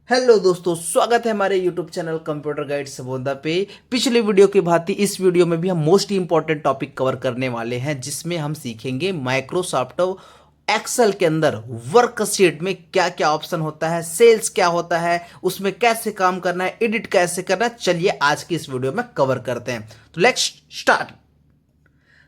Hello दोस्तों, स्वागत है हमारे YouTube चैनल कंप्यूटर गाइड सबोंदा पे। पिछले वीडियो की भांति इस वीडियो में भी हम मोस्ट इंपॉर्टेंट टॉपिक कवर करने वाले हैं, जिसमें हम सीखेंगे माइक्रोसॉफ्ट एक्सेल के अंदर वर्कशीट में क्या क्या ऑप्शन होता है, सेल्स क्या होता है, उसमें कैसे काम करना है, एडिट कैसे करना है। चलिए आज की इस वीडियो में कवर करते हैं। तो लेट्स स्टार्ट।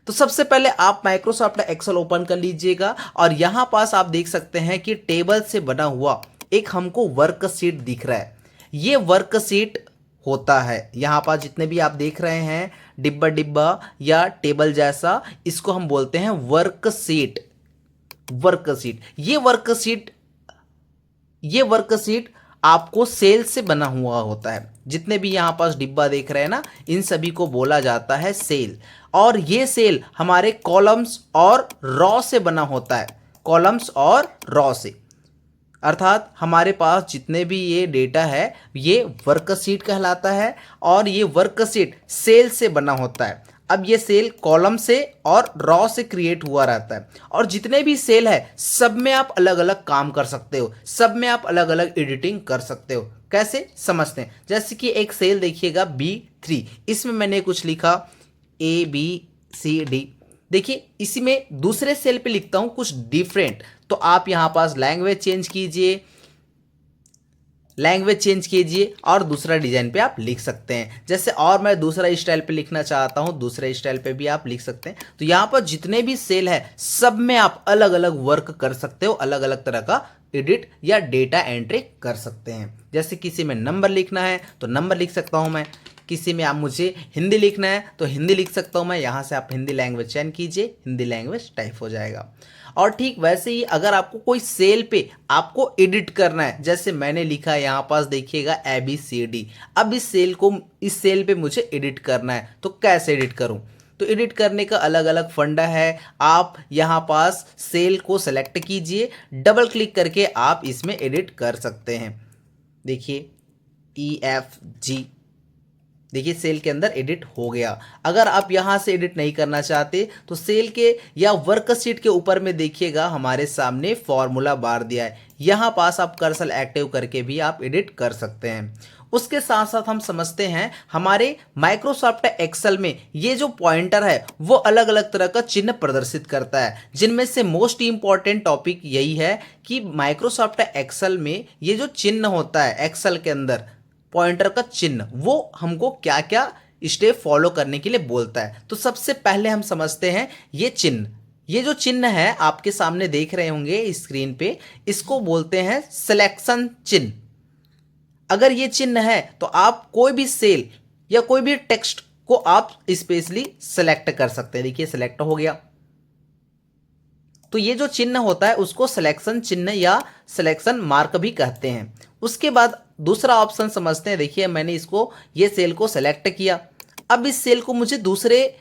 तो सबसे पहले आप माइक्रोसॉफ्ट एक्सेल ओपन कर लीजिएगा और यहां पास आप देख सकते हैं कि टेबल से बना हुआ एक हमको वर्कशीट दिख रहा है। ये वर्कशीट होता है, यहां पर जितने भी आप देख रहे हैं डिब्बा डिब्बा या टेबल जैसा, इसको हम बोलते हैं वर्कशीट। ये वर्कशीट आपको सेल से बना हुआ होता है। जितने भी यहां पास डिब्बा देख रहे हैं ना, इन सभी को बोला जाता है सेल। और ये सेल हमारे कॉलम्स और रॉ से बना होता है, कॉलम्स और रॉ से। अर्थात हमारे पास जितने भी ये डेटा है ये वर्कशीट कहलाता है और ये वर्कशीट सेल से बना होता है। अब ये सेल कॉलम से और रॉ से क्रिएट हुआ रहता है और जितने भी सेल है सब में आप अलग अलग काम कर सकते हो, सब में आप अलग अलग एडिटिंग कर सकते हो। कैसे समझते हैं? जैसे कि एक सेल देखिएगा B3, इसमें मैंने कुछ लिखा ABCD। देखिए इसी में दूसरे सेल पे लिखता हूं कुछ डिफरेंट, तो आप यहां पास लैंग्वेज चेंज कीजिए और दूसरा डिजाइन पे आप लिख सकते हैं। जैसे और मैं दूसरा स्टाइल पे लिखना चाहता हूं, दूसरे स्टाइल पे भी आप लिख सकते हैं। तो यहां पर जितने भी सेल है सब में आप अलग अलग वर्क कर सकते हो, अलग अलग तरह का एडिट या डेटा एंट्री कर सकते हैं। जैसे किसी में नंबर लिखना है तो नंबर लिख सकता हूं मैं, किसी में आप मुझे हिंदी लिखना है तो हिंदी लिख सकता हूं मैं। यहां से आप हिंदी लैंग्वेज चयन कीजिए, हिंदी लैंग्वेज टाइप हो जाएगा। और ठीक वैसे ही अगर आपको कोई सेल पे आपको एडिट करना है, जैसे मैंने लिखा है यहां पास देखिएगा ABCD। अब इस सेल पे मुझे एडिट करना है तो कैसे एडिट करूं? तो एडिट करने का अलग अलग फंडा है। आप यहां पास सेल को सेलेक्ट कीजिए, डबल क्लिक करके आप इसमें एडिट कर सकते हैं। देखिए EFG, देखिए सेल के अंदर एडिट हो गया। अगर आप यहां से एडिट नहीं करना चाहते तो सेल के या वर्कशीट के ऊपर में देखिएगा हमारे सामने फॉर्मूला बार दिया है, यहां पास आप कर्सर एक्टिव करके भी आप एडिट कर सकते हैं। उसके साथ साथ हम समझते हैं हमारे माइक्रोसॉफ्ट एक्सेल में ये जो पॉइंटर है वो अलग अलग तरह का चिन्ह प्रदर्शित करता है, जिनमें से मोस्ट इंपॉर्टेंट टॉपिक यही है कि माइक्रोसॉफ्ट एक्सेल में ये जो चिन्ह होता है एक्सेल के अंदर पॉइंटर का चिन्ह, वो हमको क्या क्या स्टेप फॉलो करने के लिए बोलता है। तो सबसे पहले हम समझते हैं ये चिन्ह। ये जो चिन्ह है आपके सामने देख रहे होंगे स्क्रीन पे, इसको बोलते हैं सिलेक्शन चिन्ह। अगर ये चिन्ह है तो आप कोई भी सेल या कोई भी टेक्स्ट को आप स्पेशली सेलेक्ट कर सकते हैं। देखिए सेलेक्ट हो गया, तो ये जो चिन्ह होता है उसको सिलेक्शन चिन्ह या सिलेक्शन मार्क भी कहते हैं। उसके बाद दूसरा ऑप्शन समझते हैं। देखिए मैंने ये सेल को सेलेक्ट किया, अब इस सेल को मुझे दूसरे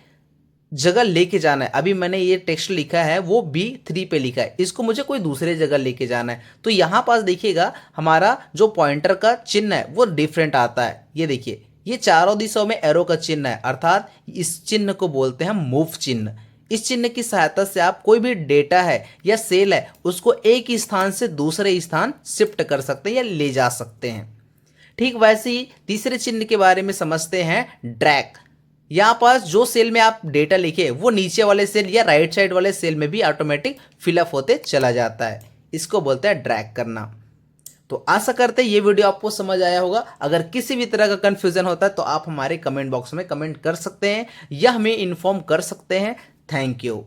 जगह लेके जाना है। अभी मैंने ये टेक्स्ट लिखा है वो B3 पे लिखा है, इसको मुझे कोई दूसरे जगह लेके जाना है। तो यहां पास देखिएगा हमारा जो पॉइंटर का चिन्ह है वो डिफरेंट आता है। ये देखिए ये चारों दिशाओं में एरो का चिन्ह है, अर्थात इस चिन्ह को बोलते हैं मूव चिन्ह। इस चिन्ह की सहायता से आप कोई भी डेटा है या सेल है उसको एक स्थान से दूसरे स्थान शिफ्ट कर सकते हैं या ले जा सकते हैं। ठीक वैसे ही तीसरे चिन्ह के बारे में समझते हैं, ड्रैग। यहां पास जो सेल में आप डेटा लिखे वो नीचे वाले सेल या राइट साइड वाले सेल में भी ऑटोमेटिक फिलअप होते चला जाता है, इसको बोलते हैं ड्रैग करना। तो आशा करते हैं ये वीडियो आपको समझ आया होगा। अगर किसी भी तरह का कंफ्यूजन होता है तो आप हमारे कमेंट बॉक्स में कमेंट कर सकते हैं या हमें इन्फॉर्म कर सकते हैं। Thank you.